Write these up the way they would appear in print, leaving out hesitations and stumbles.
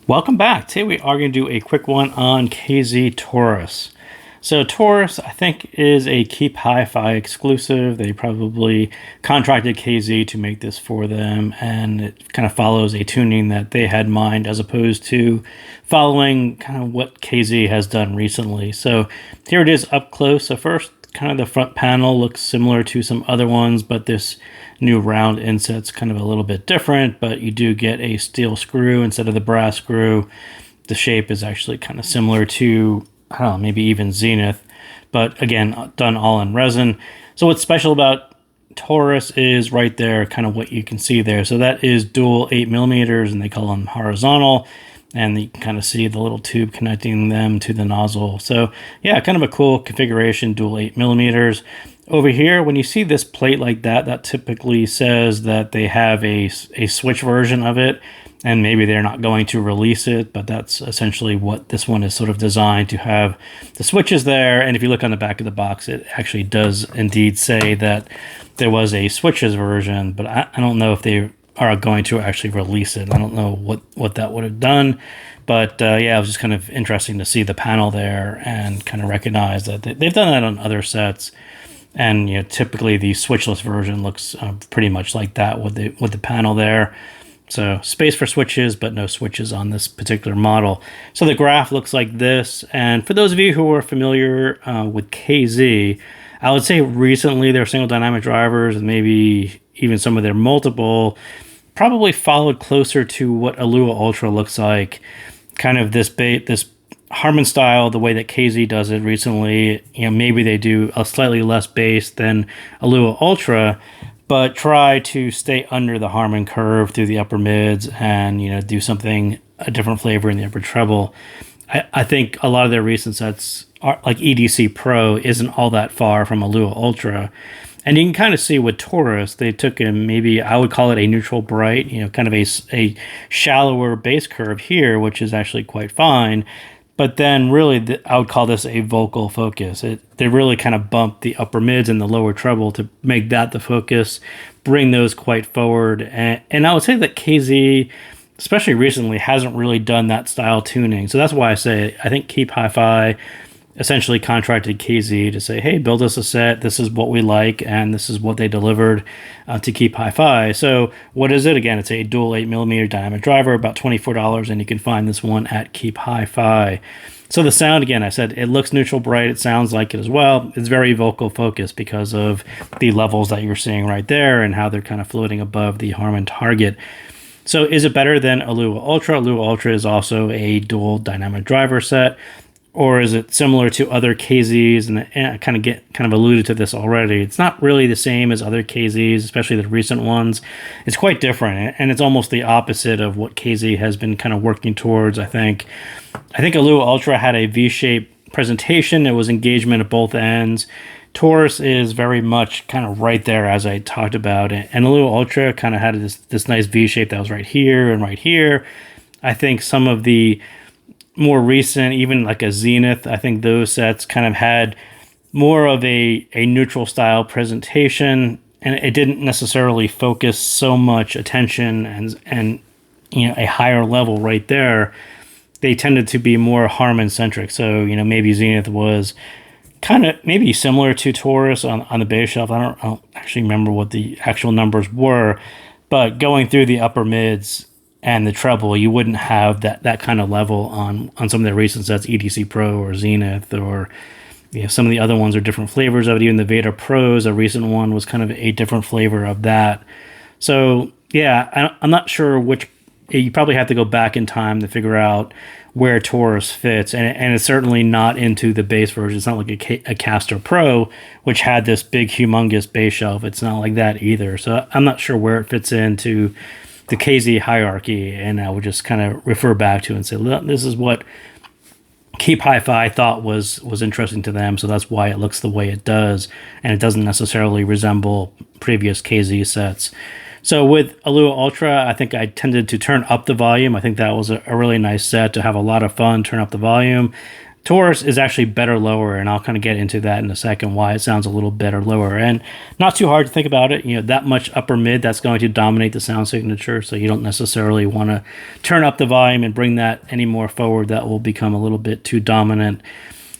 Welcome back. Today we are going to do a quick one on KZ Taurus. So Taurus, I think, is a Keep Hi-Fi exclusive. They probably contracted KZ to make this for them, and it kind of follows a tuning that they had in mind as opposed to following kind of what KZ has done recently. So here it is up close. So first, kind of the front panel looks similar to some other ones, but this new round inset's kind of a little bit different, but you do get a steel screw instead of the brass screw. The shape is actually kind of similar to, I don't know, maybe even Zenith, but again, done all in resin. So what's special about Taurus is right there, kind of what you can see there. So that is dual 8mm, and they call them horizontal, and you can kind of see the little tube connecting them to the nozzle. So yeah, kind of a cool configuration, dual 8mm. Over here, when you see this plate like that, that typically says that they have a switch version of it, and maybe they're not going to release it, but that's essentially what this one is sort of designed to have the switches there. And if you look on the back of the box, it actually does indeed say that there was a switches version, but I don't know if they are going to actually release it. I don't know what that would have done, but yeah, it was just kind of interesting to see the panel there and kind of recognize that they've done that on other sets. And typically the switchless version looks pretty much like that with the panel there. So space for switches, but no switches on this particular model. So the graph looks like this. And for those of you who are familiar with KZ, I would say recently their single dynamic drivers and maybe even some of their multiple probably followed closer to what Alua Ultra looks like. Kind of this Harman style, the way that KZ does it recently. Maybe they do a slightly less bass than Alua Ultra, but try to stay under the Harman curve through the upper mids and do something, a different flavor in the upper treble. I think a lot of their recent sets are like EDC Pro isn't all that far from Alua Ultra. And you can kind of see with Taurus, they took maybe I would call it a neutral bright, kind of a shallower bass curve here, which is actually quite fine. But then really, I would call this a vocal focus. They really kind of bump the upper mids and the lower treble to make that the focus, bring those quite forward. And I would say that KZ, especially recently, hasn't really done that style tuning. So that's why I say I think Keep Hi-Fi essentially contracted KZ to say, hey, build us a set. This is what we like, and this is what they delivered to Keep Hi-Fi. So what is it? Again, it's a dual 8mm dynamic driver, about $24, and you can find this one at Keep Hi-Fi. So the sound, again, I said it looks neutral bright. It sounds like it as well. It's very vocal focused because of the levels that you're seeing right there and how they're kind of floating above the Harman target. So is it better than Alua Ultra? Alua Ultra is also a dual dynamic driver set. Or is it similar to other KZs? And I kind of alluded to this already. It's not really the same as other KZs, especially the recent ones. It's quite different, and it's almost the opposite of what KZ has been kind of working towards. I think Alua Ultra had a V-shaped presentation. It was engagement at both ends. Taurus is very much kind of right there, as I talked about, and Alua Ultra kind of had this nice V-shape that was right here and right here. I think some of the more recent, even like a Zenith, I think those sets kind of had more of a neutral style presentation, and it didn't necessarily focus so much attention and a higher level right there. They tended to be more Harman centric. So maybe Zenith was kind of maybe similar to Taurus on the bass shelf. I don't actually remember what the actual numbers were, but going through the upper mids and the treble, you wouldn't have that kind of level on some of the recent sets, EDC Pro or Zenith, or some of the other ones are different flavors of it. Even the Veda Pros, a recent one, was kind of a different flavor of that. So yeah, I'm not sure which. You probably have to go back in time to figure out where Taurus fits, and it's certainly not into the bass version. It's not like a Castor Pro, which had this big, humongous bass shelf. It's not like that either. So I'm not sure where it fits into the KZ hierarchy, and I would just kind of refer back to and say, look, this is what Keep Hi-Fi thought was interesting to them, so that's why it looks the way it does, and it doesn't necessarily resemble previous KZ sets. So with Alua Ultra, I think I tended to turn up the volume. I think that was a really nice set to have a lot of fun, turn up the volume. Taurus is actually better lower, and I'll kind of get into that in a second, why it sounds a little better lower. And not too hard to think about it. That much upper mid, that's going to dominate the sound signature, so you don't necessarily want to turn up the volume and bring that any more forward. That will become a little bit too dominant.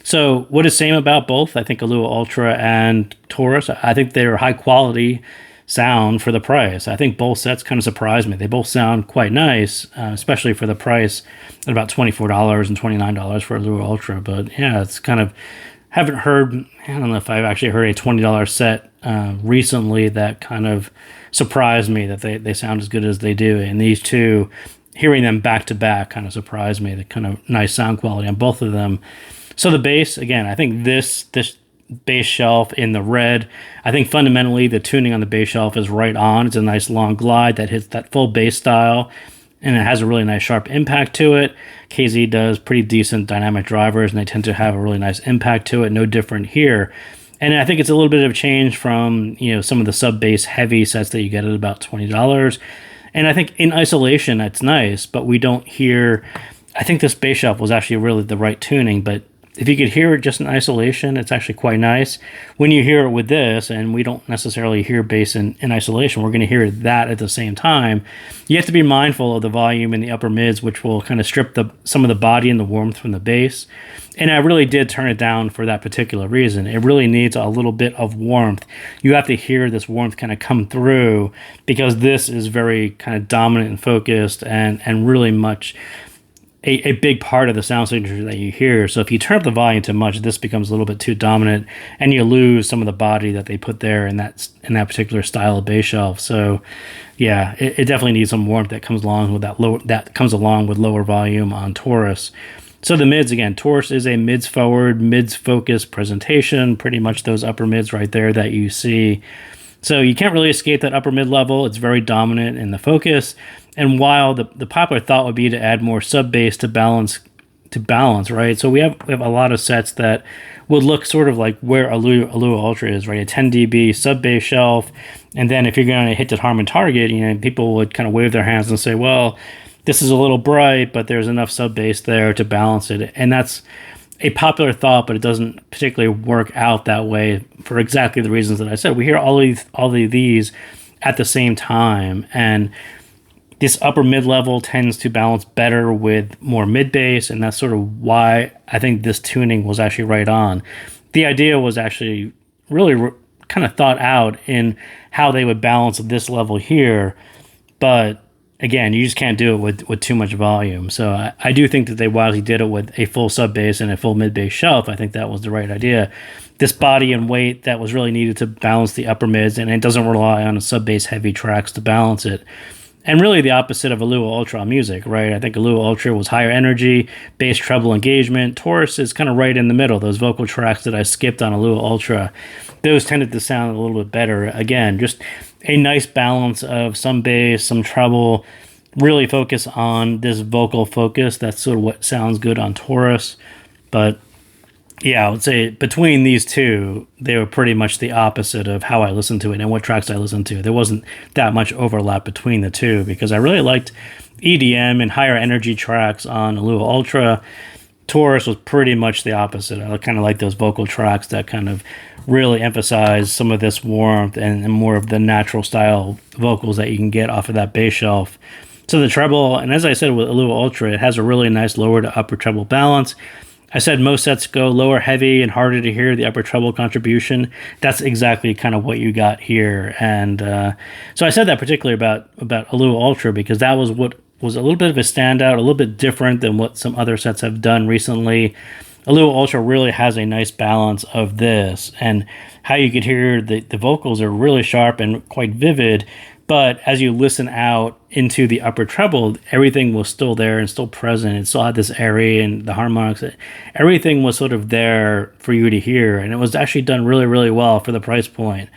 So what is same about both? I think Alua Ultra and Taurus, I think they're high quality sound for the price. I think both sets kind of surprised me. They both sound quite nice, especially for the price at about $24 and $29 for a Alua Ultra. But yeah, it's kind of, haven't heard, I don't know if I've actually heard a $20 set recently that kind of surprised me that they sound as good as they do. And these two, hearing them back to back kind of surprised me, the kind of nice sound quality on both of them. So the bass, again, I think this bass shelf in the red, I think fundamentally the tuning on the bass shelf is right on. It's a nice long glide that hits that full bass style, and it has a really nice sharp impact to it. KZ does pretty decent dynamic drivers, and they tend to have a really nice impact to it. No different here. And I think it's a little bit of a change from some of the sub bass heavy sets that you get at about $20. And I think in isolation that's nice, but we don't hear. I think this bass shelf was actually really the right tuning, but if you could hear it just in isolation, it's actually quite nice. When you hear it with this, and we don't necessarily hear bass in isolation, we're going to hear that at the same time. You have to be mindful of the volume in the upper mids, which will kind of strip some of the body and the warmth from the bass. And I really did turn it down for that particular reason. It really needs a little bit of warmth. You have to hear this warmth kind of come through, because this is very kind of dominant and focused and really much a big part of the sound signature that you hear. So if you turn up the volume too much, this becomes a little bit too dominant, and you lose some of the body that they put there in that particular style of bass shelf. So yeah, it definitely needs some warmth that comes along with that comes along with lower volume on Taurus. So the mids, again, Taurus is a mids forward, mids focused presentation, pretty much those upper mids right there that you see. So you can't really escape that upper mid level. It's very dominant in the focus. And while the popular thought would be to add more sub bass to balance, right? So we have a lot of sets that would look sort of like where Alua Ultra is, right? A 10 dB sub bass shelf. And then if you're going to hit the Harman target, people would kind of wave their hands and say, well, this is a little bright, but there's enough sub bass there to balance it. And that's a popular thought, but it doesn't particularly work out that way for exactly the reasons that I said. We hear all of these at the same time, and this upper mid level tends to balance better with more mid bass, and that's sort of why I think this tuning was actually right on. The idea was actually really kind of thought out in how they would balance this level here, but again, you just can't do it with too much volume. So I do think that they wisely did it with a full sub bass and a full mid bass shelf. I think that was the right idea. This body and weight that was really needed to balance the upper mids, and it doesn't rely on a sub bass heavy tracks to balance it. And really the opposite of Alua Ultra music, right? I think Alua Ultra was higher energy, bass treble engagement. Taurus is kind of right in the middle. Those vocal tracks that I skipped on Alua Ultra, those tended to sound a little bit better. Again, just a nice balance of some bass, some treble, really focus on this vocal focus. That's sort of what sounds good on Taurus. But yeah, I would say between these two, they were pretty much the opposite of how I listened to it and what tracks I listened to. There wasn't that much overlap between the two, because I really liked EDM and higher energy tracks on Alua Ultra. Taurus was pretty much the opposite. I kind of like those vocal tracks that kind of really emphasize some of this warmth and more of the natural style vocals that you can get off of that bass shelf. So the treble, and as I said with Alua Ultra, it has a really nice lower to upper treble balance. I said most sets go lower heavy and harder to hear the upper treble contribution. That's exactly kind of what you got here. And so I said that particularly about Alua Ultra, because that was what was a little bit of a standout, a little bit different than what some other sets have done recently. Alua Ultra really has a nice balance of this, and how you could hear the vocals are really sharp and quite vivid, but as you listen out into the upper treble, everything was still there and still present. It still had this area and the harmonics. Everything was sort of there for you to hear, and it was actually done really, really well for the price point.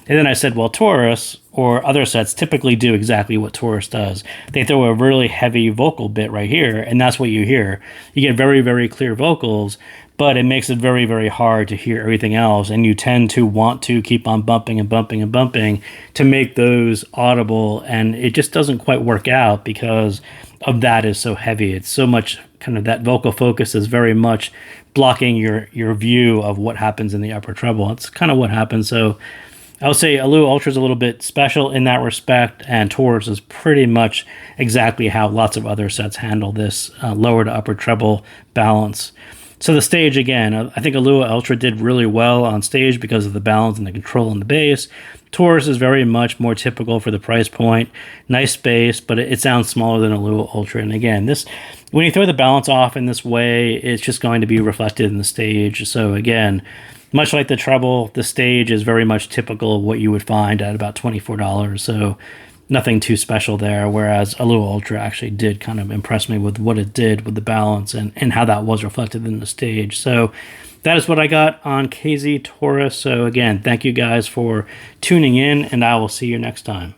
And then I said, well, Taurus or other sets typically do exactly what Taurus does. They throw a really heavy vocal bit right here, and that's what you hear. You get very, very clear vocals, but it makes it very, very hard to hear everything else. And you tend to want to keep on bumping and bumping and bumping to make those audible. And it just doesn't quite work out because of that is so heavy. It's so much kind of that vocal focus is very much blocking your view of what happens in the upper treble. It's kind of what happens. So I would say Alua Ultra is a little bit special in that respect, and Taurus is pretty much exactly how lots of other sets handle this lower to upper treble balance. So the stage, again, I think Alua Ultra did really well on stage because of the balance and the control on the bass. Taurus is very much more typical for the price point. Nice bass, but it sounds smaller than Alua Ultra. And again, this when you throw the balance off in this way, it's just going to be reflected in the stage. So again, much like the treble, the stage is very much typical of what you would find at about $24. So nothing too special there, whereas Alua Ultra actually did kind of impress me with what it did with the balance and how that was reflected in the stage. So that is what I got on KZ Taurus. So again, thank you guys for tuning in, and I will see you next time.